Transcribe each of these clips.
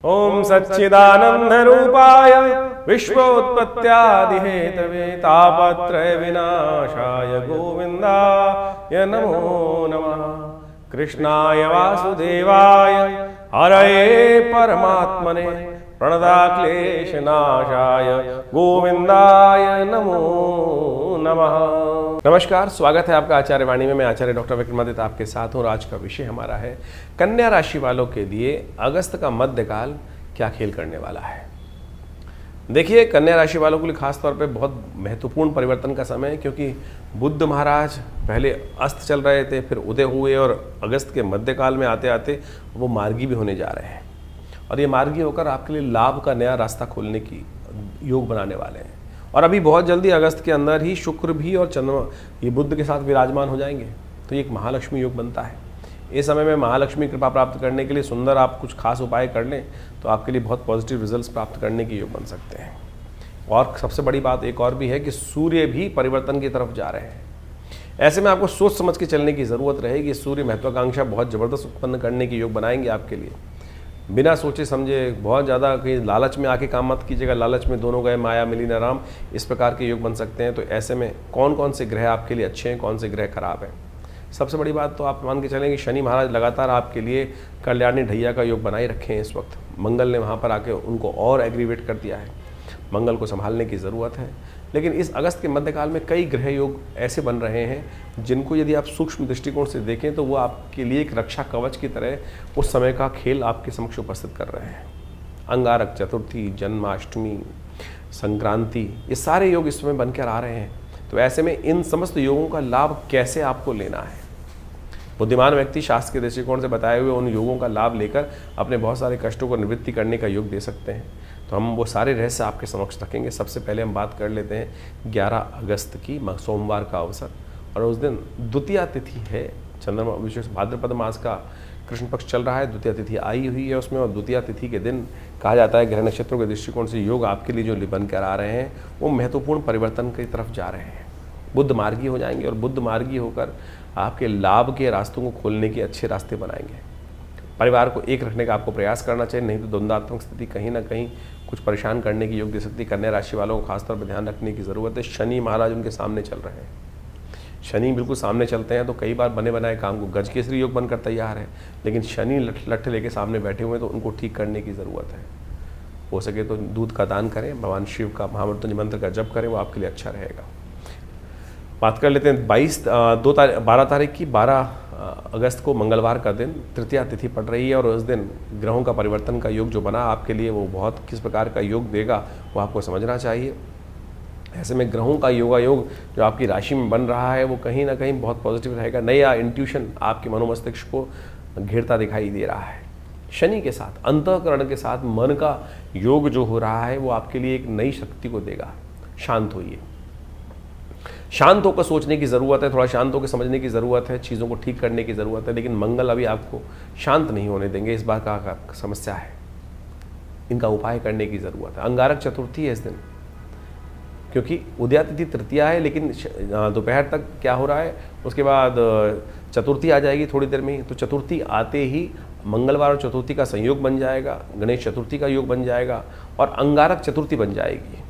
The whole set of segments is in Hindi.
ओम सच्चिदानंद रूपाय विश्वोत्पत्त्यादिहेतवे तापत्रय विनाशाय गोविंदाय नमो नमः। कृष्णाय वासुदेवाय हरये परमात्मने प्रणताक्लेशनाशाय गोविंदाय नमो नमः। नमस्कार, स्वागत है आपका आचार्य वाणी में। मैं आचार्य डॉक्टर विक्रमादित्य आपके साथ हूँ। आज का विषय हमारा है कन्या राशि वालों के लिए अगस्त का मध्यकाल क्या खेल करने वाला है। देखिए, कन्या राशि वालों के लिए खास तौर पे बहुत महत्वपूर्ण परिवर्तन का समय है, क्योंकि बुध महाराज पहले अस्त चल रहे थे, फिर उदय हुए और अगस्त के मध्यकाल में आते आते वो मार्गी भी होने जा रहे हैं। और ये मार्गी होकर आपके लिए लाभ का नया रास्ता खोलने की योग बनाने वाले हैं। और अभी बहुत जल्दी अगस्त के अंदर ही शुक्र भी और चंद्रमा ये बुध के साथ विराजमान हो जाएंगे, तो ये एक महालक्ष्मी योग बनता है। इस समय में महालक्ष्मी कृपा प्राप्त करने के लिए सुंदर आप कुछ खास उपाय कर लें तो आपके लिए बहुत पॉजिटिव रिजल्ट्स प्राप्त करने के योग बन सकते हैं। और सबसे बड़ी बात एक और भी है कि सूर्य भी परिवर्तन की तरफ जा रहे हैं। ऐसे में आपको सोच समझ के चलने की ज़रूरत रहेगी। सूर्य महत्वाकांक्षा बहुत ज़बरदस्त उत्पन्न करने के योग बनाएंगे आपके लिए। बिना सोचे समझे बहुत ज़्यादा कहीं लालच में आके काम मत कीजिएगा। लालच में दोनों गए माया मिली न राम, इस प्रकार के योग बन सकते हैं। तो ऐसे में कौन कौन से ग्रह आपके लिए अच्छे हैं, कौन से ग्रह खराब हैं। सबसे बड़ी बात तो आप मान के चलें कि शनि महाराज लगातार आपके लिए कल्याणी ढैया का योग बनाए रखे हैं। इस वक्त मंगल ने वहाँ पर आके उनको और एग्रीवेट कर दिया है। मंगल को संभालने की ज़रूरत है। लेकिन इस अगस्त के मध्यकाल में कई ग्रह योग ऐसे बन रहे हैं जिनको यदि आप सूक्ष्म दृष्टिकोण से देखें तो वो आपके लिए एक रक्षा कवच की तरह उस समय का खेल आपके समक्ष उपस्थित कर रहे हैं। अंगारक चतुर्थी, जन्माष्टमी, संक्रांति, ये सारे योग इस समय बनकर आ रहे हैं। तो ऐसे में इन समस्त योगों का लाभ कैसे आपको लेना है, बुद्धिमान व्यक्ति शास्त्र के दृष्टिकोण से बताए हुए उन योगों का लाभ लेकर अपने बहुत सारे कष्टों को निवृत्ति करने का योग दे सकते हैं। तो हम वो सारे रहस्य आपके समक्ष रखेंगे। सबसे पहले हम बात कर लेते हैं 11 अगस्त की सोमवार का अवसर, और उस दिन द्वितीया तिथि है। चंद्रमा विशेष भाद्रपद मास का कृष्ण पक्ष चल रहा है, द्वितीया तिथि आई हुई है उसमें। और द्वितीया तिथि के दिन कहा जाता है ग्रह नक्षत्रों के दृष्टिकोण से योग आपके लिए जो बन कर आ रहे हैं वो महत्वपूर्ण परिवर्तन की तरफ जा रहे हैं। बुध मार्गी हो जाएंगे और बुध मार्गी होकर आपके लाभ के रास्तों को खोलने के अच्छे रास्ते बनाएंगे। परिवार को एक रखने का आपको प्रयास करना चाहिए, नहीं तो द्वंद्वात्मक स्थिति कहीं ना कहीं कुछ परेशान करने की योग दे सकती है। कन्या राशि वालों को खासतौर पर ध्यान रखने की ज़रूरत है। शनि महाराज उनके सामने चल रहे हैं। शनि बिल्कुल सामने चलते हैं तो कई बार बने बनाए काम को गज केसरी योग बनकर तैयार है, लेकिन शनि लठ लेके सामने बैठे हुए हैं तो उनको ठीक करने की ज़रूरत है। हो सके तो दूध का दान करें, भगवान शिव का महामृत्युंजय मंत्र का जप करें, वो आपके लिए अच्छा रहेगा। बात कर लेते हैं 12 तारीख की 12 अगस्त को मंगलवार का दिन तृतीया तिथि पड़ रही है। और उस दिन ग्रहों का परिवर्तन का योग जो बना आपके लिए वो बहुत किस प्रकार का योग देगा वो आपको समझना चाहिए। ऐसे में ग्रहों का योगायोग जो आपकी राशि में बन रहा है वो कहीं ना कहीं बहुत पॉजिटिव रहेगा। नया इंट्यूशन आपके मनोमस्तिष्क को घेरता दिखाई दे रहा है। शनि के साथ, अंतःकरण के साथ मन का योग जो हो रहा है वो आपके लिए एक नई शक्ति को देगा। शांत होइए, शांत होकर सोचने की ज़रूरत है, थोड़ा शांत होकर समझने की ज़रूरत है, चीज़ों को ठीक करने की ज़रूरत है। लेकिन मंगल अभी आपको शांत नहीं होने देंगे, इस बात का समस्या है। इनका उपाय करने की ज़रूरत है। अंगारक चतुर्थी है इस दिन, क्योंकि उदया तिथि तृतीया है, लेकिन दोपहर तक क्या हो रहा है उसके बाद चतुर्थी आ जाएगी थोड़ी देर में ही। तो चतुर्थी आते ही मंगलवार और चतुर्थी का संयोग बन जाएगा, गणेश चतुर्थी का योग बन जाएगा और अंगारक चतुर्थी बन जाएगी।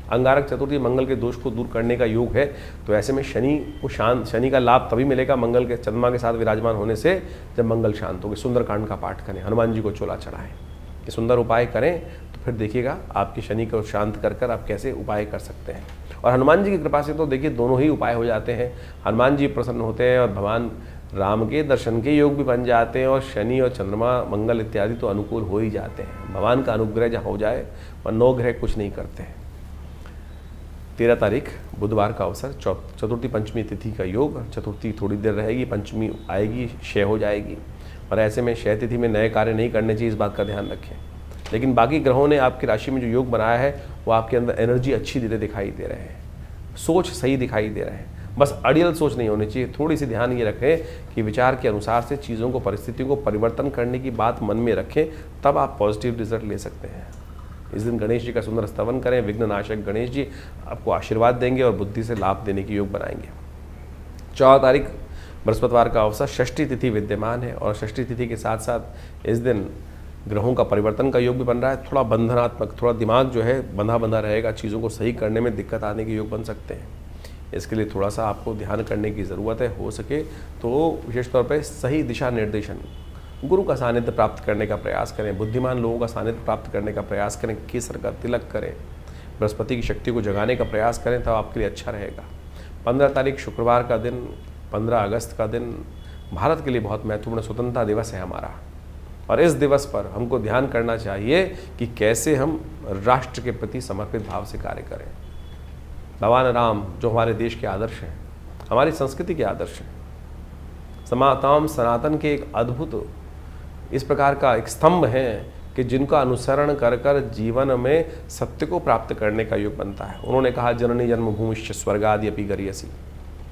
अंगारक चतुर्थी मंगल के दोष को दूर करने का योग है। तो ऐसे में शनि का लाभ तभी मिलेगा मंगल के चंद्रमा के साथ विराजमान होने से, जब मंगल शांत होगी। सुंदरकांड का पाठ करें, हनुमान जी को चोला चढ़ाएं, ये सुंदर उपाय करें तो फिर देखिएगा आपकी शनि को शांत कर आप कैसे उपाय कर सकते हैं। और हनुमान जी की कृपा से तो देखिए दोनों ही उपाय हो जाते हैं। हनुमान जी प्रसन्न होते हैं और भगवान राम के दर्शन के योग भी बन जाते हैं। और शनि और चंद्रमा मंगल इत्यादि तो अनुकूल हो ही जाते हैं। भगवान का अनुग्रह जहाँ हो जाए और 9 ग्रह कुछ नहीं करते हैं। 13 तारीख बुधवार का अवसर, चतुर्थी पंचमी तिथि का योग। चतुर्थी थोड़ी देर रहेगी, पंचमी आएगी, क्षय हो जाएगी। और ऐसे में क्षय तिथि में नए कार्य नहीं करने चाहिए, इस बात का ध्यान रखें। लेकिन बाकी ग्रहों ने आपकी राशि में जो योग बनाया है वो आपके अंदर एनर्जी अच्छी दिखाई दे रहे हैं, सोच सही दिखाई दे रहे हैं। बस अड़ियल सोच नहीं होनी चाहिए। थोड़ी सी ध्यान ये रखें कि विचार के अनुसार से चीज़ों को, परिस्थितियों को परिवर्तन करने की बात मन में रखें, तब आप पॉजिटिव रिजल्ट ले सकते हैं। इस दिन गणेश जी का सुंदर स्तवन करें। विघ्ननाशक गणेश जी आपको आशीर्वाद देंगे और बुद्धि से लाभ देने की योग बनाएंगे। 14 तारीख बृहस्पतिवार का अवसर, षष्ठी तिथि विद्यमान है। और षष्ठी तिथि के साथ साथ इस दिन ग्रहों का परिवर्तन का योग भी बन रहा है, थोड़ा बंधनात्मक, थोड़ा दिमाग जो है बंधा बंधा रहेगा, चीज़ों को सही करने में दिक्कत आने के योग बन सकते हैं। इसके लिए थोड़ा सा आपको ध्यान करने की ज़रूरत है। हो सके तो विशेष तौर पे सही दिशा निर्देशन, गुरु का सानिध्य प्राप्त करने का प्रयास करें, बुद्धिमान लोगों का सानिध्य प्राप्त करने का प्रयास करें, केसर का तिलक करें, बृहस्पति की शक्ति को जगाने का प्रयास करें, तब आपके लिए अच्छा रहेगा। 15 तारीख शुक्रवार का दिन, 15 अगस्त का दिन भारत के लिए बहुत महत्वपूर्ण स्वतंत्रता दिवस है हमारा, और इस दिवस पर हमको ध्यान करना चाहिए कि कैसे हम राष्ट्र के प्रति समर्पित भाव से कार्य करें। भगवान राम जो हमारे देश के आदर्श हैं, हमारी संस्कृति के आदर्श हैं, समाताम सनातन के एक अद्भुत इस प्रकार का एक स्तंभ है कि जिनका अनुसरण कर कर जीवन में सत्य को प्राप्त करने का योग बनता है। उन्होंने कहा जननी जन्मभूमिश्च स्वर्गादि अपि गरीयसी।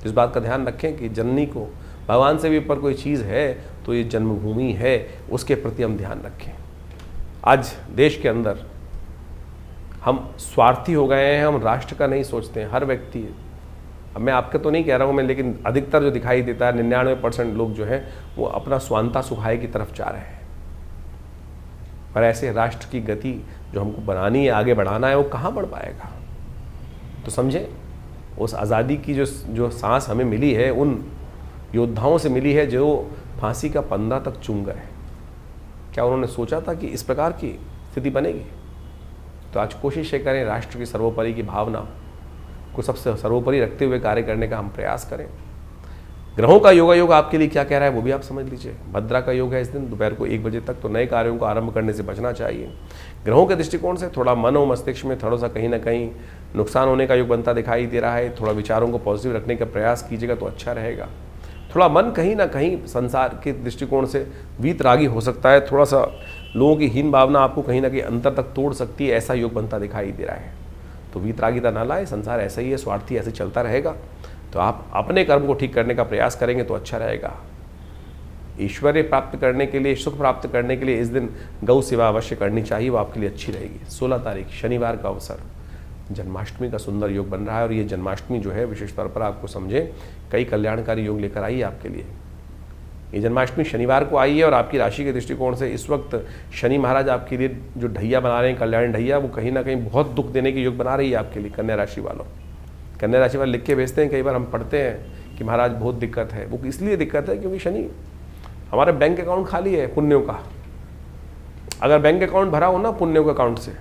इस बात का ध्यान रखें कि जननी को भगवान से भी ऊपर कोई चीज़ है तो ये जन्मभूमि है, उसके प्रति हम ध्यान रखें। आज देश के अंदर हम स्वार्थी हो गए हैं, हम राष्ट्र का नहीं सोचते हैं। हर व्यक्ति, अब मैं आपका तो नहीं कह रहा हूँ मैं, लेकिन अधिकतर जो दिखाई देता है 99% लोग जो हैं वो अपना स्वांता सुखाए की तरफ जा रहे हैं। पर ऐसे राष्ट्र की गति जो हमको बनानी है, आगे बढ़ाना है, वो कहाँ बढ़ पाएगा। तो समझें, उस आज़ादी की जो सांस हमें मिली है उन योद्धाओं से मिली है जो फांसी का फंदा तक चूम गए। क्या उन्होंने सोचा था कि इस प्रकार की स्थिति बनेगी? तो आज कोशिश ये करें राष्ट्र की सर्वोपरि की भावना को सबसे सर्वोपरि रखते हुए कार्य करने का हम प्रयास करें। ग्रहों का योग आपके लिए क्या कह रहा है वो भी आप समझ लीजिए। भद्रा का योग है इस दिन दोपहर को 1 बजे तक, तो नए कार्यों को आरंभ करने से बचना चाहिए। ग्रहों के दृष्टिकोण से थोड़ा मन और मस्तिष्क में थोड़ा सा कहीं ना कहीं नुकसान होने का योग बनता दिखाई दे रहा है। थोड़ा विचारों को पॉजिटिव रखने का प्रयास कीजिएगा तो अच्छा रहेगा। थोड़ा मन कहीं ना कहीं संसार के दृष्टिकोण से वीतरागी हो सकता है, थोड़ा सा लोगों की हीन भावना आपको कहीं ना कहीं अंतर तक तोड़ सकती है, ऐसा योग बनता दिखाई दे रहा है। तो वीतरागिता ना लाए, संसार ऐसा ही है, स्वार्थी ऐसे चलता रहेगा। तो आप अपने कर्म को ठीक करने का प्रयास करेंगे तो अच्छा रहेगा। ईश्वर्य प्राप्त करने के लिए, सुख प्राप्त करने के लिए इस दिन गौ सेवा अवश्य करनी चाहिए, वो आपके लिए अच्छी रहेगी। 16 तारीख शनिवार का अवसर, जन्माष्टमी का सुंदर योग बन रहा है, और ये जन्माष्टमी जो है विशेष तौर पर आपको समझे कई कल्याणकारी योग लेकर आई है आपके लिए। ये जन्माष्टमी शनिवार को आई है, और आपकी राशि के दृष्टिकोण से इस वक्त शनि महाराज आपके लिए जो ढैया बना रहे हैं, कल्याण ढैया, वो कहीं ना कहीं बहुत दुख देने के योग बना रही है आपके लिए। कन्या राशि वालों, कन्या राशि वाले लिख के भेजते हैं, कई बार हम पढ़ते हैं कि महाराज बहुत दिक्कत है। वो इसलिए दिक्कत है क्योंकि शनि हमारे बैंक अकाउंट खाली है पुण्यों का। अगर बैंक अकाउंट भरा हो ना पुण्यों के अकाउंट से,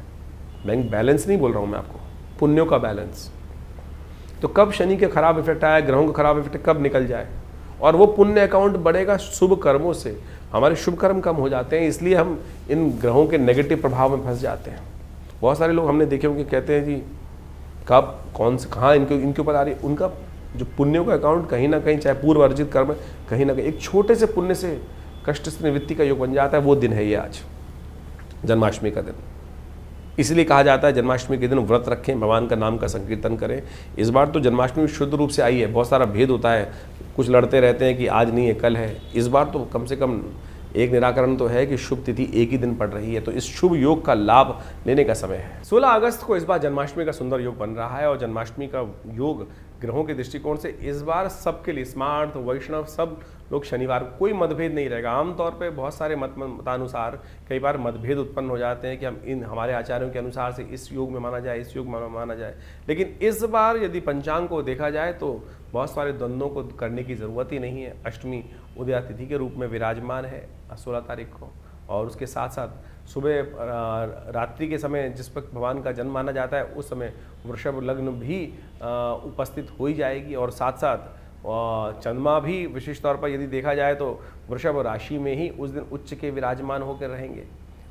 बैंक बैलेंस नहीं बोल रहा हूँ मैं आपको, पुण्यों का बैलेंस, तो कब शनि के खराब इफेक्ट आया, ग्रहों का खराब इफेक्ट कब निकल जाए, और वो पुण्य अकाउंट बढ़ेगा शुभ कर्मों से। हमारे शुभ कर्म कम हो जाते हैं, इसलिए हम इन ग्रहों के नेगेटिव प्रभाव में फंस जाते हैं। बहुत सारे लोग हमने देखे होंगे कहते हैं जी कब कौन से कहाँ इनके ऊपर आ रही है, उनका जो पुण्यों का अकाउंट कहीं ना कहीं, चाहे पूर्व अर्जित कर्म कहीं ना कहीं एक छोटे से पुण्य से कष्ट से निवृत्ति का योग बन जाता है। वो दिन है ये आज जन्माष्टमी का दिन। इसलिए कहा जाता है जन्माष्टमी के दिन व्रत रखें, भगवान का नाम का संकीर्तन करें। इस बार तो जन्माष्टमी शुद्ध रूप से आई है, बहुत सारा भेद होता है, कुछ लड़ते रहते हैं कि आज नहीं है कल है। इस बार तो कम से कम एक निराकरण तो है कि शुभ तिथि एक ही दिन पड़ रही है, तो इस शुभ योग का लाभ लेने का समय है। 16 अगस्त को इस बार जन्माष्टमी का सुंदर योग बन रहा है, और जन्माष्टमी का योग ग्रहों के दृष्टिकोण से इस बार सबके लिए, स्मार्ट वैष्णव सब लोग शनिवार को, कोई मतभेद नहीं रहेगा। आमतौर पे बहुत सारे मतानुसार कई बार मतभेद उत्पन्न हो जाते हैं कि हम हमारे आचार्यों के अनुसार से इस योग में माना जाए, इस योग में माना जाए। लेकिन इस बार यदि पंचांग को देखा जाए तो बहुत सारे द्वंद्वों को करने की ज़रूरत ही नहीं है। अष्टमी उदया तिथि के रूप में विराजमान है 16 तारीख को, और उसके साथ साथ सुबह रात्रि के समय जिस वक्त भगवान का जन्म माना जाता है उस समय वृषभ लग्न भी उपस्थित हो ही जाएगी, और साथ साथ चंद्रमा भी विशेष तौर पर यदि देखा जाए तो वृषभ राशि में ही उस दिन उच्च के विराजमान होकर रहेंगे।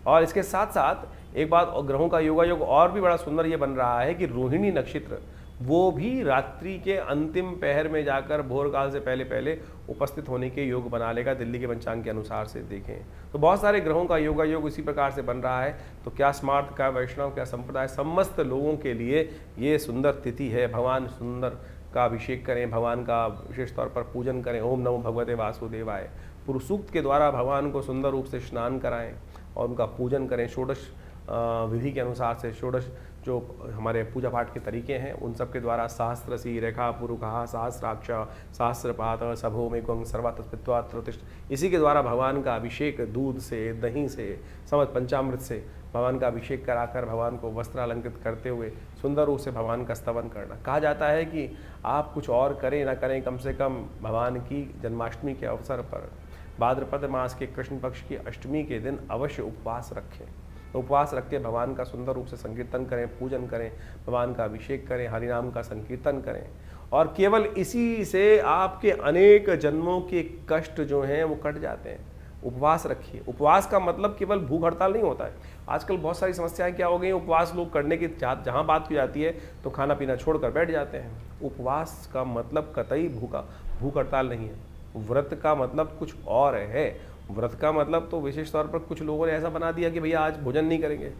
और इसके साथ साथ एक बात, और ग्रहों का योग और भी बड़ा सुंदर ये बन रहा है कि रोहिणी नक्षत्र वो भी रात्रि के अंतिम पहर में जाकर भोर काल से पहले पहले उपस्थित होने के योग बना लेगा, दिल्ली के पंचांग के अनुसार से देखें तो बहुत सारे ग्रहों का योग इसी प्रकार से बन रहा है। तो क्या स्मार्ट, क्या वैष्णव, क्या संप्रदाय, समस्त लोगों के लिए ये सुंदर तिथि है। भगवान सुंदर का अभिषेक करें, भगवान का विशेष तौर पर पूजन करें। ओम नमो भगवते वासुदेवाय पुरुष सूक्त के द्वारा भगवान को सुंदर रूप से स्नान कराएं और उनका पूजन करें। षोडश विधि के अनुसार से षोडश जो हमारे पूजा पाठ के तरीके हैं उन सब के द्वारा सहस्रसी रेखा पुरुखा सहस्राक्ष सहस्रपात सभो में गंग सर्वात्मत्वात्रोतिष्ठ, इसी के द्वारा भगवान का अभिषेक दूध से, दही से, समझ पंचामृत से भगवान का अभिषेक कराकर भगवान को वस्त्र अलंकृत करते हुए सुंदर रूप से भगवान का स्तवन करना। कहा जाता है कि आप कुछ और करें ना करें, कम से कम भगवान की जन्माष्टमी के अवसर पर भाद्रपद मास के कृष्ण पक्ष की अष्टमी के दिन अवश्य उपवास रखें। उपवास रख के भगवान का सुंदर रूप से संकीर्तन करें, पूजन करें, भगवान का अभिषेक करें, हरिनाम का संकीर्तन करें, और केवल इसी से आपके अनेक जन्मों के कष्ट जो हैं वो कट जाते हैं। उपवास रखिए। उपवास का मतलब केवल भूख हड़ताल नहीं होता है। आजकल बहुत सारी समस्याएं क्या हो गई, उपवास लोग करने की जहाँ बात की जाती है तो खाना पीना छोड़कर बैठ जाते हैं। उपवास का मतलब कतई भूख हड़ताल नहीं है। व्रत का मतलब कुछ और है। व्रत का मतलब तो विशेष तौर पर कुछ लोगों ने ऐसा बना दिया कि भैया आज भोजन नहीं करेंगे।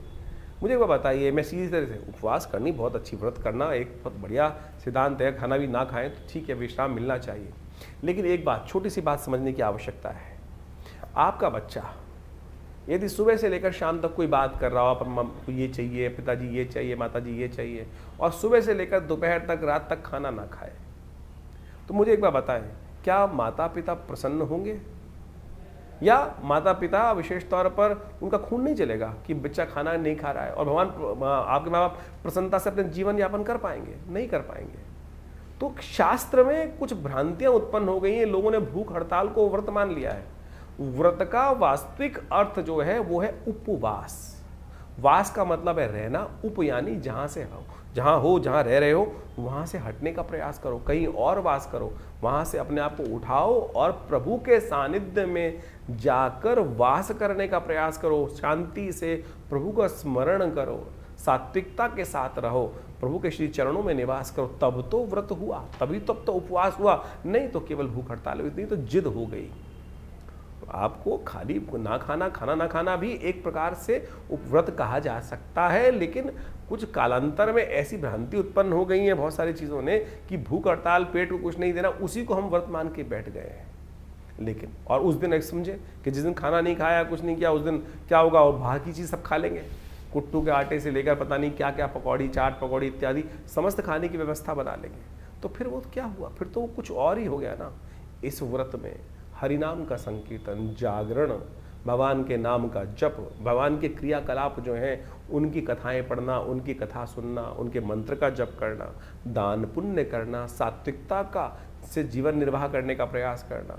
मुझे वो बताइए, मैं सीधी तरह से उपवास करनी बहुत अच्छी, व्रत करना एक बहुत बढ़िया सिद्धांत है। खाना भी ना खाएं तो ठीक है, विश्राम मिलना चाहिए। लेकिन एक बात, छोटी सी बात समझने की आवश्यकता है। आपका बच्चा यदि सुबह से लेकर शाम तक कोई बात कर रहा हो, आप ये चाहिए, पिताजी ये चाहिए, माताजी ये चाहिए, और सुबह से लेकर दोपहर तक, रात तक खाना ना खाए, तो मुझे एक बार बताएं, क्या माता पिता प्रसन्न होंगे? या माता पिता विशेष तौर पर उनका खून नहीं चलेगा कि बच्चा खाना नहीं खा रहा है, और भगवान आपके माँ बाप प्रसन्नता से अपने जीवन यापन कर पाएंगे? नहीं कर पाएंगे। तो शास्त्र में कुछ भ्रांतियां उत्पन्न हो गई हैं। लोगों ने भूख हड़ताल को व्रत मान लिया है। व्रत का वास्तविक अर्थ जो है वो है उपवास। वास का मतलब है रहना, उप यानी जहां से हो, जहां रह रहे हो वहां से हटने का प्रयास करो, कहीं और वास करो, वहां से अपने आप को उठाओ और प्रभु के सानिध्य में जाकर वास करने का प्रयास करो। शांति से प्रभु का स्मरण करो, सात्विकता के साथ रहो, प्रभु के श्री चरणों में निवास करो, तब तो व्रत हुआ, तभी तब तो उपवास हुआ। नहीं तो केवल भूख हड़ताल हुई, नहीं तो जिद हो गई। आपको खाली ना खाना, खाना ना खाना भी एक प्रकार से उपव्रत कहा जा सकता है। लेकिन कुछ कालांतर में ऐसी भ्रांति उत्पन्न हो गई है बहुत सारी चीज़ों ने कि भूख हड़ताल, पेट को कुछ नहीं देना, उसी को हम व्रत मान के बैठ गए हैं। लेकिन और उस दिन एक समझे कि जिस दिन खाना नहीं खाया, कुछ नहीं किया, उस दिन क्या होगा, और बाहर की चीज़ सब खा लेंगे। कुट्टू के आटे से लेकर पता नहीं क्या क्या, पकौड़ी, चाट पकौड़ी इत्यादि समस्त खाने की व्यवस्था बना लेंगे। तो फिर वो क्या हुआ, फिर तो वो कुछ और ही हो गया ना। इस व्रत में हरिनाम का संकीर्तन, जागरण, भगवान के नाम का जप, भगवान के क्रियाकलाप जो हैं उनकी कथाएं पढ़ना, उनकी कथा सुनना, उनके मंत्र का जप करना, दान पुण्य करना, सात्विकता का से जीवन निर्वाह करने का प्रयास करना,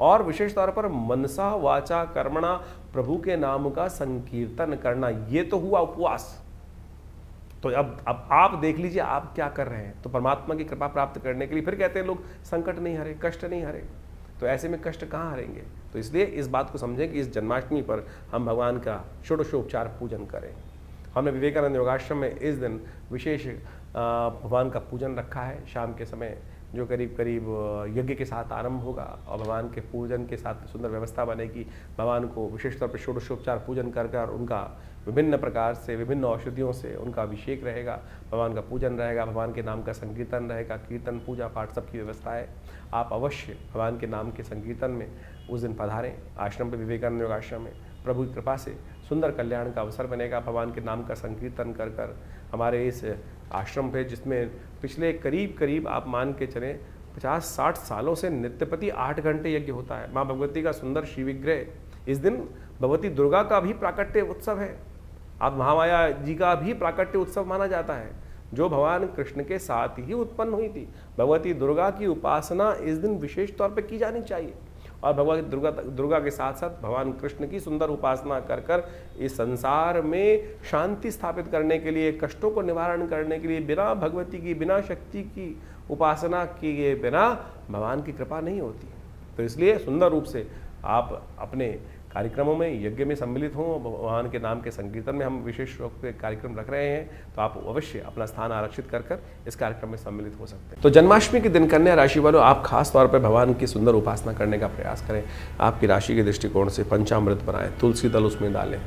और विशेष तौर पर मनसा वाचा कर्मणा प्रभु के नाम का संकीर्तन करना, ये तो हुआ उपवास। तो अब आप देख लीजिए आप क्या कर रहे हैं। तो परमात्मा की कृपा प्राप्त करने के लिए फिर कहते हैं लोग संकट नहीं हरे, कष्ट नहीं हरे। तो ऐसे में कष्ट कहाँ हरेंगे? तो इसलिए इस बात को समझें कि इस जन्माष्टमी पर हम भगवान का षोडशोपचार पूजन करें। हमने विवेकानंद योगाश्रम में इस दिन विशेष भगवान का पूजन रखा है। शाम के समय जो करीब करीब यज्ञ के साथ आरंभ होगा और भगवान के पूजन के साथ सुंदर व्यवस्था बनेगी। भगवान को विशेष तौर पर षोडशोपचार पूजन कर कर उनका विभिन्न प्रकार से, विभिन्न औषधियों से उनका अभिषेक रहेगा, भगवान का पूजन रहेगा, भगवान के नाम का संकीर्तन रहेगा, कीर्तन, पूजा पाठ सबकी व्यवस्था है। आप अवश्य भगवान के नाम के संकीर्तन में उस दिन पधारें। आश्रम पे, विवेकानंद योग आश्रम में प्रभु की कृपा से सुंदर कल्याण का अवसर बनेगा। भगवान के नाम का संकीर्तन कर कर हमारे इस आश्रम पे, जिसमें पिछले करीब आप मान के चलें 50-60 सालों से नित्यपति 8 घंटे यज्ञ होता है। माँ भगवती का सुंदर शिव विग्रह, इस दिन भगवती दुर्गा का भी प्राकट्य उत्सव है। आप महामाया जी का भी प्राकट्य उत्सव माना जाता है, जो भगवान कृष्ण के साथ ही उत्पन्न हुई थी। भगवती दुर्गा की उपासना इस दिन विशेष तौर पर की जानी चाहिए, और भगवती दुर्गा के साथ साथ भगवान कृष्ण की सुंदर उपासना कर कर इस संसार में शांति स्थापित करने के लिए, कष्टों को निवारण करने के लिए, बिना भगवती की, बिना शक्ति की उपासना किए बिना भगवान की कृपा नहीं होती। तो इसलिए सुंदर रूप से आप अपने कार्यक्रमों में, यज्ञ में सम्मिलित हों। भगवान के नाम के संकीर्तन में हम विशेष रूप से कार्यक्रम रख रहे हैं, तो आप अवश्य अपना स्थान आरक्षित कर कर इस कार्यक्रम में सम्मिलित हो सकते हैं। तो जन्माष्टमी के दिन कन्या राशि वालों, आप खास तौर पर भगवान की सुंदर उपासना करने का प्रयास करें। आपकी राशि के दृष्टिकोण से पंचामृत बनाएं, तुलसी दल उसमें डालें,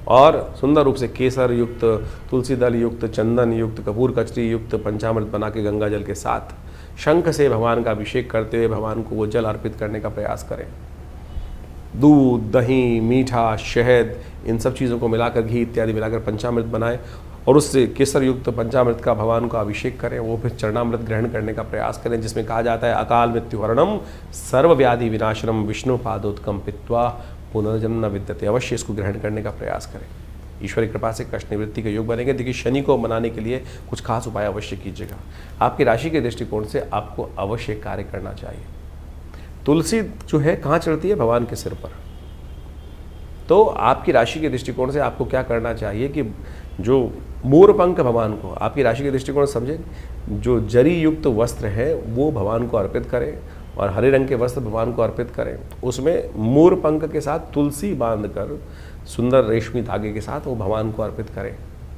और सुंदर रूप से केसर युक्त, तुलसी दल युक्त, चंदन युक्त, कपूर कचरी युक्त पंचामृत बना के गंगा जल के साथ शंख से भगवान का अभिषेक करते हुए भगवान को वो जल अर्पित करने का प्रयास करें। दूध, दही, मीठा, शहद, इन सब चीज़ों को मिलाकर, घी इत्यादि मिलाकर पंचामृत बनाएं और उससे केसर युक्त पंचामृत का भगवान को अभिषेक करें। वो फिर चरणामृत ग्रहण करने का प्रयास करें, जिसमें कहा जाता है अकाल मृत्युहरणम सर्वव्याधि विनाशनम विष्णु पादोत्कम पित्वा पुनर्जन्म न विद्यते। अवश्य इसको ग्रहण करने का प्रयास करें। ईश्वरी कृपा से कष्ट निवृत्ति का योग बनेंगे। देखिए, शनि को मनाने के लिए कुछ खास उपाय अवश्य कीजिएगा। आपकी राशि के दृष्टिकोण से आपको अवश्य कार्य करना चाहिए। तुलसी जो है कहाँ चढ़ती है? भगवान के सिर पर। तो आपकी राशि के दृष्टिकोण से आपको क्या करना चाहिए कि जो मोरपंख भगवान को, आपकी राशि के दृष्टिकोण से समझें, जो जरी युक्त वस्त्र है वो भगवान को अर्पित करें और हरे रंग के वस्त्र भगवान को अर्पित करें। उसमें मोरपंख के साथ तुलसी बांधकर सुंदर रेशमी धागे के साथ वो भगवान को अर्पित करें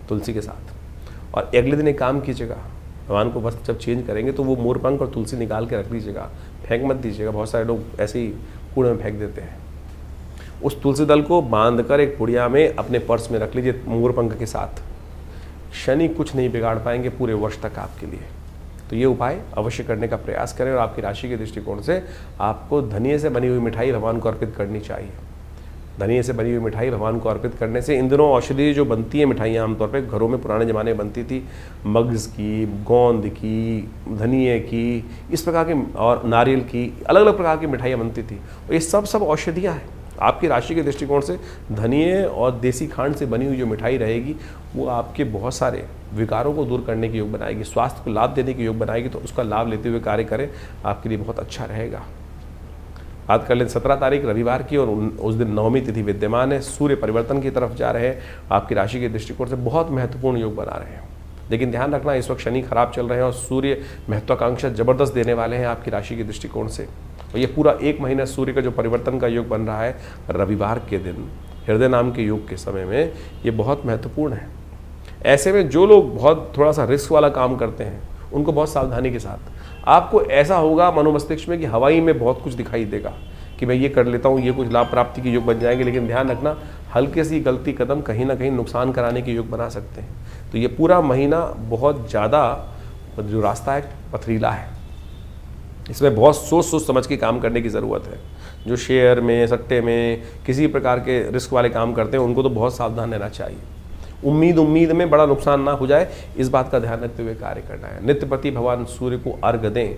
तुलसी के साथ। और अगले दिन एक काम कीजिएगा, भगवान को वस्त्र जब चेंज करेंगे तो वो मोरपंख और तुलसी निकाल के रख लीजिएगा, फेंक मत दीजिएगा। बहुत सारे लोग ऐसे ही कूड़े में फेंक देते हैं। उस तुलसी दल को बांधकर एक पुड़िया में अपने पर्स में रख लीजिए मोरपंख के साथ। शनि कुछ नहीं बिगाड़ पाएंगे पूरे वर्ष तक आपके लिए। तो ये उपाय अवश्य करने का प्रयास करें। और आपकी राशि के दृष्टिकोण से आपको धनिये से बनी हुई मिठाई भगवान को अर्पित करनी चाहिए। धनिये से बनी हुई मिठाई भगवान को अर्पित करने से, इन दिनों औषधि जो बनती है मिठाइयाँ आमतौर पे घरों में पुराने ज़माने में बनती थी, मगज़ की, गोंद की, धनिये की, इस प्रकार की और नारियल की अलग अलग प्रकार की मिठाइयाँ बनती थी। और ये सब औषधियाँ हैं। आपकी राशि के दृष्टिकोण से धनिये और देसी खांड से बनी हुई जो मिठाई रहेगी वो आपके बहुत सारे विकारों को दूर करने के योग बनाएगी, स्वास्थ्य को लाभ देने के योग बनाएगी। तो उसका लाभ लेते हुए कार्य करें, आपके लिए बहुत अच्छा रहेगा। बात कर लें 17 तारीख रविवार की, और उस दिन नवमी तिथि विद्यमान है। सूर्य परिवर्तन की तरफ जा रहे हैं। आपकी राशि के दृष्टिकोण से बहुत महत्वपूर्ण योग बना रहे हैं। लेकिन ध्यान रखना, इस वक्त शनि खराब चल रहे हैं और सूर्य महत्वाकांक्षा जबरदस्त देने वाले हैं आपकी राशि के दृष्टिकोण से। और ये पूरा एक महीना सूर्य का जो परिवर्तन का योग बन रहा है रविवार के दिन, हृदय नाम के योग के समय में, ये बहुत महत्वपूर्ण है। ऐसे में जो लोग बहुत थोड़ा सा रिस्क वाला काम करते हैं उनको बहुत सावधानी के साथ, आपको ऐसा होगा मनोमस्तिष्क में कि हवाई में बहुत कुछ दिखाई देगा कि मैं ये कर लेता हूँ, ये कुछ लाभ प्राप्ति के योग बन जाएंगे। लेकिन ध्यान रखना, हल्के सी गलती कदम कहीं ना कहीं नुकसान कराने के योग बना सकते हैं। तो ये पूरा महीना बहुत ज़्यादा जो रास्ता है पथरीला है। इसमें बहुत सोच समझ के काम करने की ज़रूरत है। जो शेयर में, सट्टे में, किसी प्रकार के रिस्क वाले काम करते हैं उनको तो बहुत सावधान रहना चाहिए। उम्मीद में बड़ा नुकसान ना हो जाए, इस बात का ध्यान रखते हुए कार्य करना है। नित्यप्रति भगवान सूर्य को अर्घ्य दें,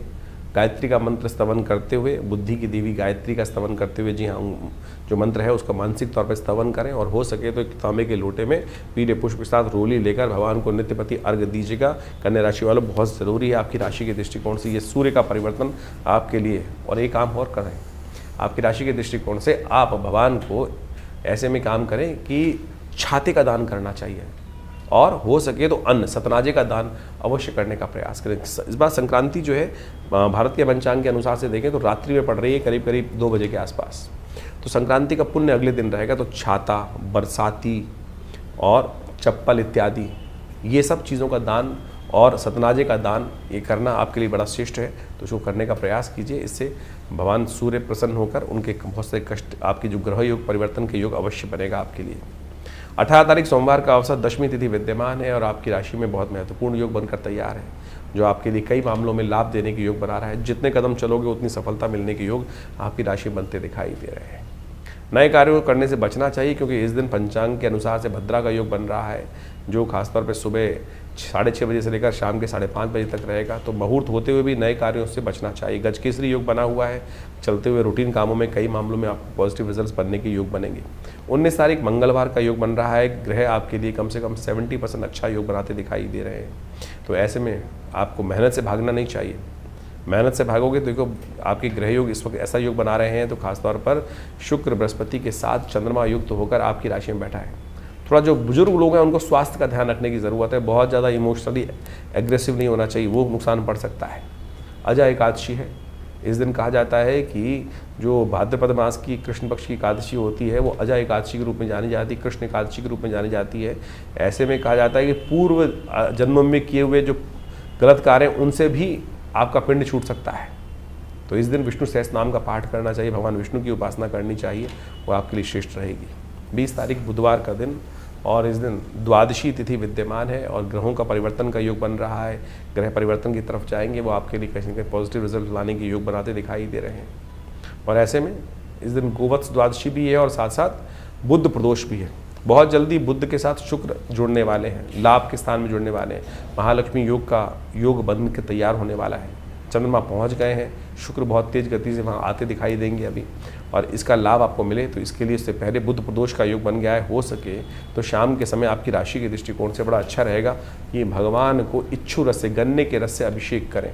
गायत्री का मंत्र स्तवन करते हुए, बुद्धि की देवी गायत्री का स्तवन करते हुए, जी हाँ, जो मंत्र है उसका मानसिक तौर पर स्तवन करें। और हो सके तो एक तांबे के लोटे में पीले पुष्प के साथ रोली लेकर भगवान को नित्यप्रति अर्घ्य दीजिएगा। कन्या राशि वालों, बहुत ज़रूरी है आपकी राशि के दृष्टिकोण से ये सूर्य का परिवर्तन आपके लिए। और एक काम और करें, आपकी राशि के दृष्टिकोण से आप भगवान को ऐसे में काम करें कि छाते का दान करना चाहिए, और हो सके तो अन्न, सतनाजे का दान अवश्य करने का प्रयास करें। इस बार संक्रांति जो है भारत के पंचांग के अनुसार से देखें तो रात्रि में पड़ रही है, करीब 2 बजे के आसपास। तो संक्रांति का पुण्य अगले दिन रहेगा। तो छाता, बरसाती और चप्पल इत्यादि ये सब चीज़ों का दान और सतनाजे का दान ये करना आपके लिए बड़ा श्रेष्ठ है। तो इसको करने का प्रयास कीजिए। इससे भगवान सूर्य प्रसन्न होकर उनके बहुत से कष्ट, आपके जो ग्रह योग परिवर्तन के योग अवश्य बनेगा आपके लिए। 18 तारीख सोमवार का अवसर, दशमी तिथि विद्यमान है और आपकी राशि में बहुत महत्वपूर्ण योग बनकर तैयार है, जो आपके लिए कई मामलों में लाभ देने के योग बना रहा है। जितने कदम चलोगे उतनी सफलता मिलने के योग आपकी राशि बनते दिखाई दे रहे हैं। नए कार्यों को करने से बचना चाहिए, क्योंकि इस दिन पंचांग के अनुसार से भद्रा का योग बन रहा है, जो खासतौर पर सुबह 6:30 बजे से लेकर शाम के 5:30 बजे तक रहेगा। तो मुहूर्त होते हुए भी नए कार्यों से बचना चाहिए। गजकेसरी योग बना हुआ है, चलते हुए रूटीन कामों में कई मामलों में आपको पॉजिटिव रिजल्ट्स बनने के योग बनेंगे। 19 तारीख मंगलवार का योग बन रहा है। ग्रह आपके लिए कम से कम 70% अच्छा योग बनाते दिखाई दे रहे हैं। तो ऐसे में आपको मेहनत से भागना नहीं चाहिए। मेहनत से भागोगे तो देखो, आपके ग्रह योग इस वक्त ऐसा योग बना रहे हैं, तो खासतौर पर शुक्र बृहस्पति के साथ चंद्रमा युक्त होकर आपकी राशि में बैठा है। थोड़ा जो बुजुर्ग लोग हैं उनको स्वास्थ्य का ध्यान रखने की ज़रूरत है। बहुत ज़्यादा इमोशनली एग्रेसिव नहीं होना चाहिए, वो नुकसान पड़ सकता है। अजय एकादशी है। इस दिन कहा जाता है कि जो भाद्रपद मास की कृष्ण पक्ष की एकादशी होती है वो अजय एकादशी के रूप में जानी जाती है, कृष्ण एकादशी के रूप में जानी जाती है। ऐसे में कहा जाता है कि पूर्व जन्मों में किए हुए जो गलत कार्य हैं उनसे भी आपका पिंड छूट सकता है। तो इस दिन विष्णु सहस्त्र नाम का पाठ करना चाहिए, भगवान विष्णु की उपासना करनी चाहिए, वो आपके लिए श्रेष्ठ रहेगी। 20 तारीख बुधवार का दिन, और इस दिन द्वादशी तिथि विद्यमान है और ग्रहों का परिवर्तन का योग बन रहा है। ग्रह परिवर्तन की तरफ जाएंगे, वो आपके लिए कहीं ना कहीं पॉजिटिव रिजल्ट लाने के योग बनाते दिखाई दे रहे हैं। और ऐसे में इस दिन गोवत्स द्वादशी भी है और साथ साथ बुध प्रदोष भी है। बहुत जल्दी बुध के साथ शुक्र जुड़ने वाले हैं, लाभ के स्थान में जुड़ने वाले हैं। महालक्ष्मी योग का योग बन के तैयार होने वाला है। चंद्रमा पहुंच गए हैं, शुक्र बहुत तेज गति से वहां आते दिखाई देंगे अभी, और इसका लाभ आपको मिले तो इसके लिए इससे पहले बुध प्रदोष का योग बन गया है। हो सके तो शाम के समय आपकी राशि के दृष्टिकोण से बड़ा अच्छा रहेगा कि भगवान को इच्छू रस से, गन्ने के रस से अभिषेक करें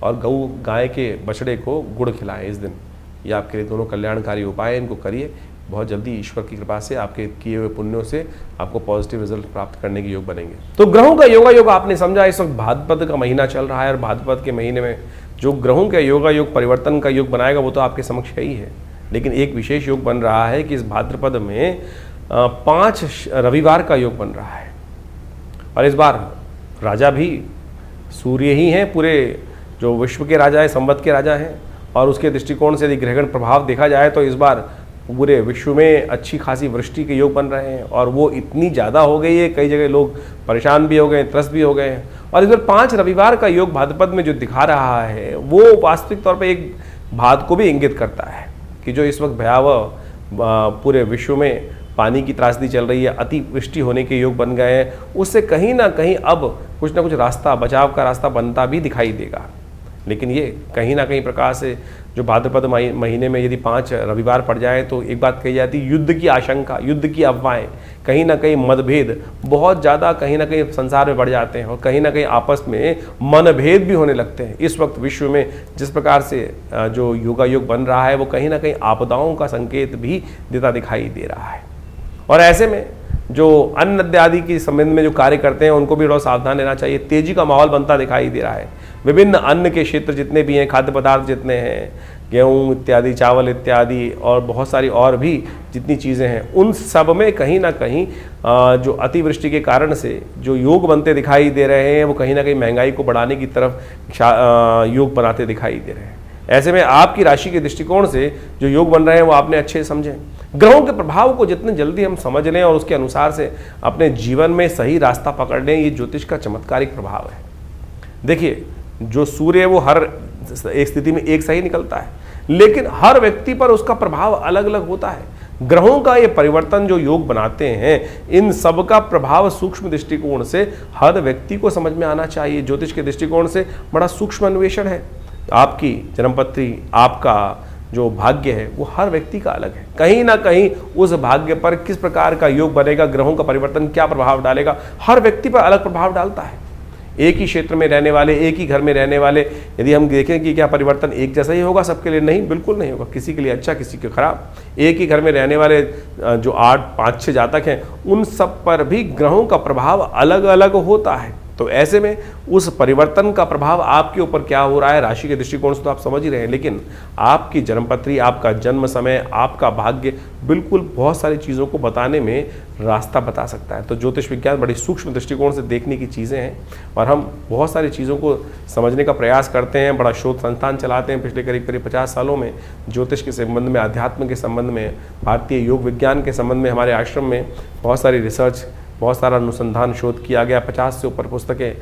और गाय के बछड़े को गुड़ खिलाएं इस दिन। ये आपके लिए दोनों कल्याणकारी उपाय हैं, इनको करिए। बहुत जल्दी ईश्वर की कृपा से आपके किए हुए पुण्यों से आपको पॉजिटिव रिजल्ट प्राप्त करने के योग बनेंगे। तो ग्रहों का योगा योग आपने समझा। इस वक्त भाद्रपद का महीना चल रहा है और भाद्रपद के महीने में जो ग्रहों का योगा योग परिवर्तन का योग बनाएगा वो तो आपके समक्ष है ही है, लेकिन एक विशेष योग बन रहा है कि इस भाद्रपद में 5 रविवार का योग बन रहा है। और इस बार राजा भी सूर्य ही हैं, पूरे जो विश्व के राजा है, संवत के राजा हैं। और उसके दृष्टिकोण से यदि ग्रहगण प्रभाव देखा जाए तो इस बार पूरे विश्व में अच्छी खासी वृष्टि के योग बन रहे हैं, और वो इतनी ज़्यादा हो गई है, कई जगह लोग परेशान भी हो गए, त्रस्त भी हो गए हैं। और इस बार 5 रविवार का योग भाद्रपद में जो दिखा रहा है वो वास्तविक तौर पर एक बात को भी इंगित करता है कि जो इस वक्त भयावह पूरे विश्व में पानी की त्रासदी चल रही है, अतिवृष्टि होने के योग बन गए हैं, उससे कहीं ना कहीं अब कुछ ना कुछ रास्ता, बचाव का रास्ता बनता भी दिखाई देगा। लेकिन ये कहीं ना कहीं प्रकार से जो भाद्रपद महीने में यदि 5 रविवार पड़ जाए तो एक बात कही जाती है, युद्ध की आशंका, युद्ध की अफवाहें, कहीं ना कहीं मतभेद बहुत ज़्यादा कहीं ना कहीं संसार में बढ़ जाते हैं और कहीं ना कहीं आपस में मनभेद भी होने लगते हैं। इस वक्त विश्व में जिस प्रकार से जो योगा योग बन रहा है वो कहीं ना कहीं आपदाओं का संकेत भी देता दिखाई दे रहा है। और ऐसे में जो अन्न इत्यादि के संबंध में जो कार्य करते हैं उनको भी थोड़ा सावधान रहना चाहिए। तेजी का माहौल बनता दिखाई दे रहा है। विभिन्न अन्न के क्षेत्र जितने भी हैं, खाद्य पदार्थ जितने हैं, गेहूँ इत्यादि, चावल इत्यादि और बहुत सारी और भी जितनी चीज़ें हैं, उन सब में कहीं ना कहीं जो अतिवृष्टि के कारण से जो योग बनते दिखाई दे रहे हैं वो कहीं ना कहीं महंगाई को बढ़ाने की तरफ योग बनाते दिखाई दे रहे हैं। ऐसे में आपकी राशि के दृष्टिकोण से जो योग बन रहे हैं वो आपने अच्छे समझें। ग्रहों के प्रभाव को जितने जल्दी हम समझ लें और उसके अनुसार से अपने जीवन में सही रास्ता पकड़ लें, ये ज्योतिष का चमत्कारिक प्रभाव है। देखिए, जो सूर्य है वो हर एक स्थिति में एक सही निकलता है, लेकिन हर व्यक्ति पर उसका प्रभाव अलग अलग होता है। ग्रहों का ये परिवर्तन जो योग बनाते हैं, इन सब का प्रभाव सूक्ष्म दृष्टिकोण से हर व्यक्ति को समझ में आना चाहिए। ज्योतिष के दृष्टिकोण से बड़ा सूक्ष्म अन्वेषण है। आपकी जन्मपत्री, आपका जो भाग्य है वो हर व्यक्ति का अलग है। कहीं ना कहीं उस भाग्य पर किस प्रकार का योग बनेगा, ग्रहों का परिवर्तन क्या प्रभाव डालेगा, हर व्यक्ति पर अलग प्रभाव डालता है। एक ही क्षेत्र में रहने वाले, एक ही घर में रहने वाले, यदि हम देखें कि क्या परिवर्तन एक जैसा ही होगा सबके लिए, नहीं, बिल्कुल नहीं होगा। किसी के लिए अच्छा, किसी के खराब। एक ही घर में रहने वाले जो 8, 5, 6 जातक हैं, उन सब पर भी ग्रहों का प्रभाव अलग अलग होता है। तो ऐसे में उस परिवर्तन का प्रभाव आपके ऊपर क्या हो रहा है, राशि के दृष्टिकोण से तो आप समझ ही रहे हैं, लेकिन आपकी जन्मपत्री, आपका जन्म समय, आपका भाग्य बिल्कुल बहुत सारी चीज़ों को बताने में रास्ता बता सकता है। तो ज्योतिष विज्ञान बड़ी सूक्ष्म दृष्टिकोण से देखने की चीज़ें हैं और हम बहुत सारी चीज़ों को समझने का प्रयास करते हैं। बड़ा शोध संस्थान चलाते हैं पिछले करीब 50 सालों में। ज्योतिष के संबंध में, अध्यात्म के संबंध में, भारतीय योग विज्ञान के संबंध में हमारे आश्रम में बहुत सारी रिसर्च, बहुत सारा अनुसंधान शोध किया गया। 50 से ऊपर पुस्तकें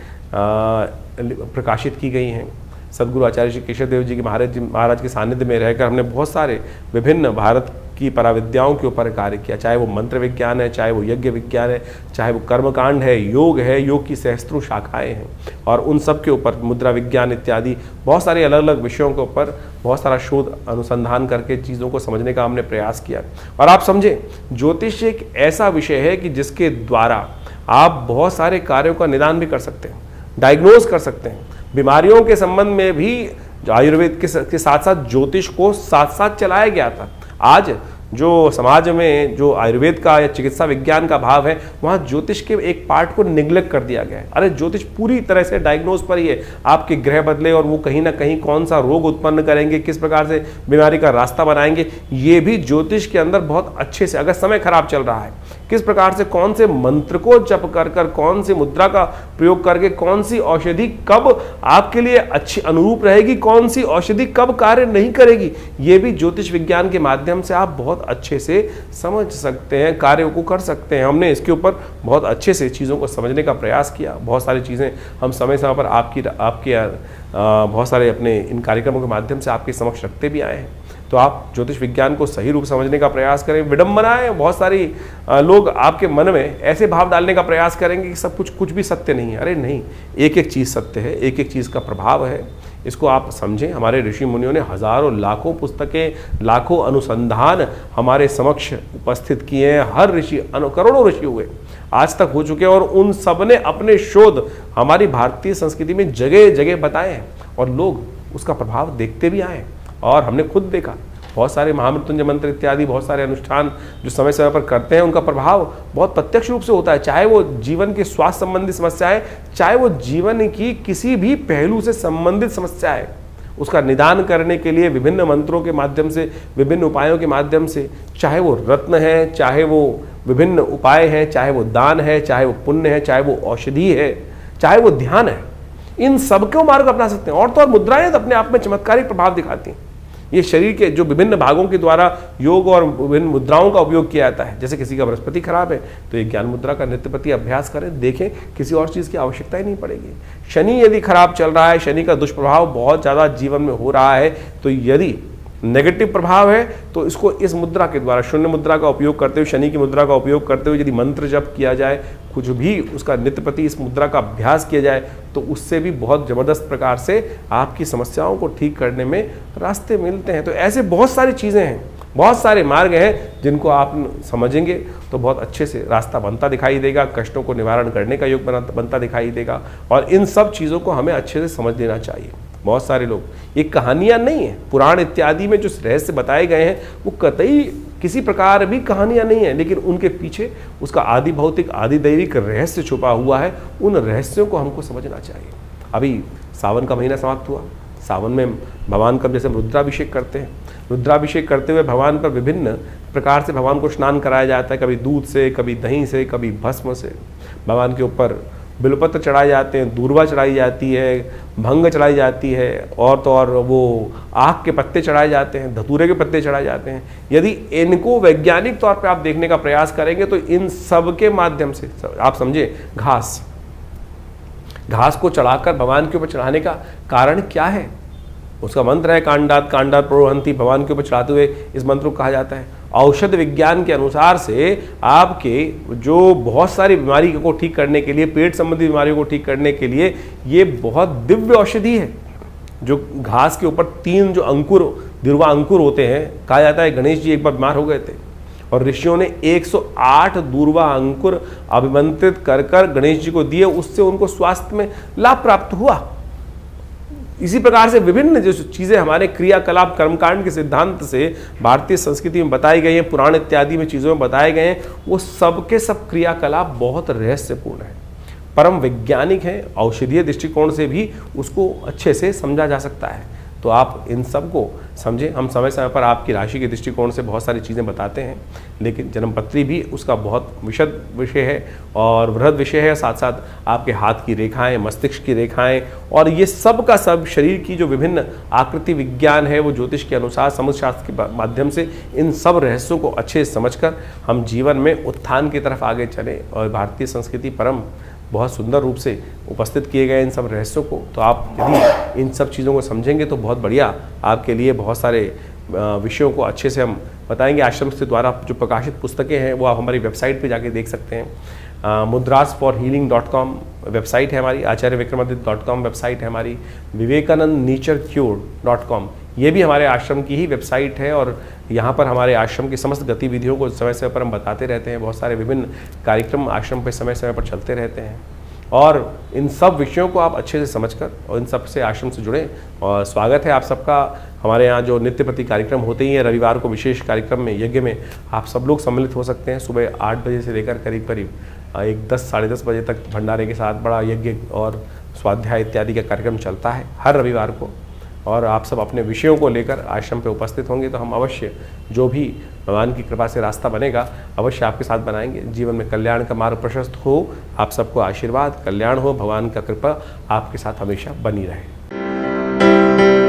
प्रकाशित की गई हैं। सदगुरु आचार्य श्री केशव देव जी के महाराज के सानिध्य में रहकर हमने बहुत सारे विभिन्न भारत की पराविद्याओं के ऊपर कार्य किया, चाहे वो मंत्र विज्ञान है, चाहे वो यज्ञ विज्ञान है, चाहे वो कर्मकांड है, योग की सहस्त्रों शाखाएं हैं, और उन सब के ऊपर मुद्रा विज्ञान इत्यादि बहुत सारे अलग अलग विषयों के ऊपर बहुत सारा शोध अनुसंधान करके चीज़ों को समझने का हमने प्रयास किया। और आप समझें, ज्योतिष एक ऐसा विषय है कि जिसके द्वारा आप बहुत सारे कार्यों का निदान भी कर सकते हैं, डायग्नोज कर सकते हैं। बीमारियों के संबंध में भी आयुर्वेद के साथ साथ ज्योतिष को साथ साथ चलाया गया था। आज जो समाज में जो आयुर्वेद का या चिकित्सा विज्ञान का भाव है, वहाँ ज्योतिष के एक पार्ट को निग्लेक्ट कर दिया गया है। अरे ज्योतिष पूरी तरह से डायग्नोज पर ही है, आपके ग्रह बदले और वो कहीं ना कहीं कौन सा रोग उत्पन्न करेंगे, किस प्रकार से बीमारी का रास्ता बनाएंगे, ये भी ज्योतिष के अंदर बहुत अच्छे से, अगर समय खराब चल रहा है, किस प्रकार से कौन से मंत्र को जप कर कर, कौन सी मुद्रा का प्रयोग करके, कौन सी औषधि कब आपके लिए अच्छी अनुरूप रहेगी, कौन सी औषधि कब कार्य नहीं करेगी, ये भी ज्योतिष विज्ञान के माध्यम से आप बहुत अच्छे से समझ सकते हैं, कार्यों को कर सकते हैं। हमने इसके ऊपर बहुत अच्छे से चीज़ों को समझने का प्रयास किया। बहुत सारी चीज़ें हम समय समय पर आपके बहुत सारे अपने इन कार्यक्रमों के माध्यम से आपके समक्ष रखते भी आए हैं। तो आप ज्योतिष विज्ञान को सही रूप समझने का प्रयास करें। विडंबनाएं बहुत सारी लोग आपके मन में ऐसे भाव डालने का प्रयास करेंगे कि सब कुछ भी सत्य नहीं है। अरे नहीं, एक एक चीज़ सत्य है, एक एक चीज़ का प्रभाव है, इसको आप समझें। हमारे ऋषि मुनियों ने हजारों लाखों पुस्तकें, लाखों अनुसंधान हमारे समक्ष उपस्थित किए हैं। हर ऋषि, करोड़ों ऋषि हुए आज तक हो चुके हैं, और उन सब ने अपने शोध हमारी भारतीय संस्कृति में जगह जगह बताए हैं, और लोग उसका प्रभाव देखते भी आए। और हमने खुद देखा, बहुत सारे महामृत्युंजय मंत्र इत्यादि बहुत सारे अनुष्ठान जो समय समय पर करते हैं, उनका प्रभाव बहुत प्रत्यक्ष रूप से होता है। चाहे वो जीवन के स्वास्थ्य संबंधी समस्याएं, चाहे वो जीवन की किसी भी पहलू से संबंधित समस्याएं, उसका निदान करने के लिए विभिन्न मंत्रों के माध्यम से, विभिन्न उपायों के माध्यम से, चाहे वो रत्न है, चाहे वो विभिन्न उपाय हैं, चाहे वो दान है, चाहे वो पुण्य है, चाहे वो औषधि है, चाहे वो ध्यान है, इन सबको मार्ग अपना सकते हैं। और तो और मुद्राएं तो अपने आप में चमत्कारिक प्रभाव दिखाती हैं। ये शरीर के जो विभिन्न भागों के द्वारा योग और विभिन्न मुद्राओं का उपयोग किया जाता है। जैसे किसी का बृहस्पति खराब है तो एक ज्ञान मुद्रा का नित्य प्रति अभ्यास करें, देखें, किसी और चीज़ की आवश्यकता ही नहीं पड़ेगी। शनि यदि खराब चल रहा है, शनि का दुष्प्रभाव बहुत ज़्यादा जीवन में हो रहा है, तो यदि नेगेटिव प्रभाव है तो इसको इस मुद्रा के द्वारा, शून्य मुद्रा का उपयोग करते हुए, शनि की मुद्रा का उपयोग करते हुए यदि मंत्र जप किया जाए, कुछ भी उसका नित्य प्रति इस मुद्रा का अभ्यास किया जाए, तो उससे भी बहुत ज़बरदस्त प्रकार से आपकी समस्याओं को ठीक करने में रास्ते मिलते हैं। तो ऐसे बहुत सारी चीज़ें हैं, बहुत सारे मार्ग हैं जिनको आप समझेंगे तो बहुत अच्छे से रास्ता बनता दिखाई देगा, कष्टों को निवारण करने का योग बनता दिखाई देगा। और इन सब चीज़ों को हमें अच्छे से समझ लेना चाहिए। बहुत सारे लोग, ये कहानियाँ नहीं है, पुराण इत्यादि में जो रहस्य बताए गए हैं वो कतई किसी प्रकार भी कहानियाँ नहीं है, लेकिन उनके पीछे उसका आदि भौतिक आदि दैविक रहस्य छुपा हुआ है। उन रहस्यों को हमको समझना चाहिए। अभी सावन का महीना समाप्त हुआ, सावन में भगवान का जैसे रुद्राभिषेक करते हैं, रुद्राभिषेक करते हुए भगवान पर विभिन्न प्रकार से भगवान को स्नान कराया जाता है, कभी दूध से, कभी दही से, कभी भस्म से। भगवान के ऊपर बिलपत्र चढ़ाए जाते हैं, दूर्वा चढ़ाई जाती है, भंग चढ़ाई जाती है, और तो और वो आक के पत्ते चढ़ाए जाते हैं, धतूरे के पत्ते चढ़ाए जाते हैं। यदि इनको वैज्ञानिक तौर पे आप देखने का प्रयास करेंगे तो इन सब के माध्यम से आप समझे, घास को चढ़ाकर भगवान के ऊपर चढ़ाने का कारण क्या है? उसका मंत्र है कांडात कांडात प्रोहंती। भगवान के ऊपर चढ़ाते हुए इस मंत्र को कहा जाता है। औषध विज्ञान के अनुसार से आपके जो बहुत सारी बीमारी को ठीक करने के लिए, पेट संबंधी बीमारियों को ठीक करने के लिए ये बहुत दिव्य औषधि है। जो घास के ऊपर 3 जो अंकुर, दिरवा अंकुर होते हैं, कहा जाता है गणेश जी एक बार बीमार हो गए थे और ऋषियों ने 108 दूर्वा अंकुर अभिमंत्रित कर कर गणेश जी को दिए, उससे उनको स्वास्थ्य में लाभ प्राप्त हुआ। इसी प्रकार से विभिन्न जो चीज़ें हमारे क्रियाकलाप कर्मकांड के सिद्धांत से भारतीय संस्कृति में बताई गई हैं, पुराण इत्यादि में चीज़ों में बताए गए हैं, वो सब के सब क्रियाकलाप बहुत रहस्यपूर्ण है, परम वैज्ञानिक है। औषधीय दृष्टिकोण से भी उसको अच्छे से समझा जा सकता है। तो आप इन सब को समझें। हम समय समय पर आपकी राशि के दृष्टिकोण से बहुत सारी चीज़ें बताते हैं, लेकिन जन्मपत्री भी उसका बहुत विशद विषय है और वृहद विषय है। साथ साथ आपके हाथ की रेखाएं, मस्तिष्क की रेखाएं, और ये सब का सब शरीर की जो विभिन्न आकृति विज्ञान है, वो ज्योतिष के अनुसार समुद्र शास्त्र के माध्यम से इन सब रहस्यों को अच्छे से समझकर हम जीवन में उत्थान की तरफ आगे चलें। और भारतीय संस्कृति परम बहुत सुंदर रूप से उपस्थित किए गए इन सब रहस्यों को, तो आप यदि इन सब चीज़ों को समझेंगे तो बहुत बढ़िया आपके लिए बहुत सारे विषयों को अच्छे से हम बताएंगे। आश्रम के द्वारा जो प्रकाशित पुस्तकें हैं वो आप हमारी वेबसाइट पे जाके देख सकते हैं। mudrasforhealing.com वेबसाइट है हमारी, acharyavikramaditta.com वेबसाइट है हमारी, vivekanandnaturecure.com ये भी हमारे आश्रम की ही वेबसाइट है। और यहाँ पर हमारे आश्रम की समस्त गतिविधियों को समय समय पर हम बताते रहते हैं। बहुत सारे विभिन्न कार्यक्रम आश्रम पे समय समय पर चलते रहते हैं, और इन सब विषयों को आप अच्छे से समझकर और इन सब से आश्रम से जुड़ें। और स्वागत है आप सबका हमारे यहाँ जो नित्य प्रति कार्यक्रम होते ही हैं। रविवार को विशेष कार्यक्रम में, यज्ञ में आप सब लोग सम्मिलित हो सकते हैं। सुबह 8 बजे से लेकर करीब करीब 10 साढ़े 10 बजे तक भंडारे के साथ बड़ा यज्ञ और स्वाध्याय इत्यादि का कार्यक्रम चलता है हर रविवार को। और आप सब अपने विषयों को लेकर आश्रम पे उपस्थित होंगे तो हम अवश्य जो भी भगवान की कृपा से रास्ता बनेगा अवश्य आपके साथ बनाएंगे। जीवन में कल्याण का मार्ग प्रशस्त हो, आप सबको आशीर्वाद, कल्याण हो, भगवान का कृपा आपके साथ हमेशा बनी रहे।